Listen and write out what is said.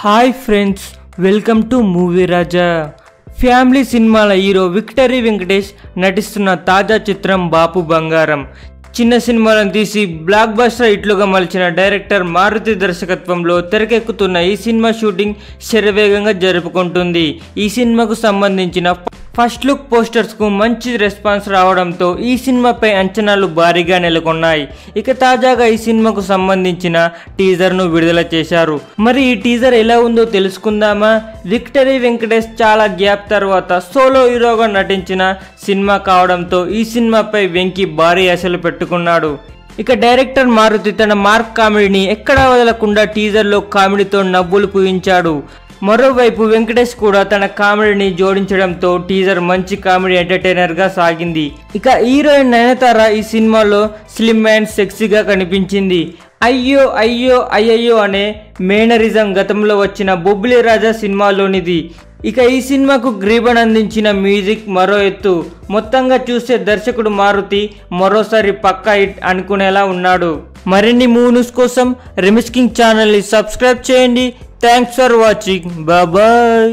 Hi friends, welcome to movie Raja. Family సినిమాల hero victory Venkatesh నటిస్తున్న తాజా చిత్రం బాపు బంగారం. చిన్న సినిమాలను తీసి బ్లాక్ బస్టర్ హిట్లుగా మలిచిన డైరెక్టర్ మారుతి దర్శకత్వంలో తెరకెక్కుతున్న ఈ సినిమా షూటింగ్ శరవేగంగా జరుపుకుంటుంది. ఈ సినిమాకు సంబంధించిన ఫస్ట్ లుక్ పోస్టర్స్ కు మంచి రెస్పాన్స్ రావడంతో ఈ సినిమాపై అంచనాలు భారీగా నెలకొన్నాయి. ఇక తాజాగా ఈ సినిమాకు సంబంధించిన టీజర్ ను విడుదల చేశారు. మరి ఈ టీజర్ ఎలా ఉందో తెలుసుకుందామా? విక్టరీ వెంకటేష్ చాలా గ్యాప్ తర్వాత సోలో హీరోగా నటించిన సినిమా కావడంతో ఈ సినిమాపై వెంకీ భారీ ఆశలు పెట్టుకున్నాడు. ఇక డైరెక్టర్ మారుతి తన మార్క్ కామెడీని ఎక్కడా వదలకుండా టీజర్లో కామెడీతో నవ్వులు పూయించాడు. మరోవైపు వెంకటేష్ కూడా తన కామెడీని జోడించడంతో టీజర్ మంచి కామెడీ ఎంటర్టైనర్ గా సాగింది. ఇక హీరోయిన్ నయనతార ఈ సినిమాలో స్లిమ్ అండ్ సెక్సీగా కనిపించింది. అయ్యో అయ్యో అయ్యయ్యో అనే మేనరిజం గతంలో వచ్చిన బొబ్బిలి రాజా సినిమాలోనిది. ఇక ఈ సినిమాకు గ్రీబన్ అందించిన మ్యూజిక్ మరో ఎత్తు. మొత్తంగా చూస్తే దర్శకుడు మారుతి మరోసారి పక్కా హిట్ అనుకునేలా ఉన్నాడు. మరిన్ని మూవీ న్యూస్ కోసం రెమిస్ కింగ్ ఛానల్ని సబ్స్క్రైబ్ చేయండి. Thanks for watching. బాయ్.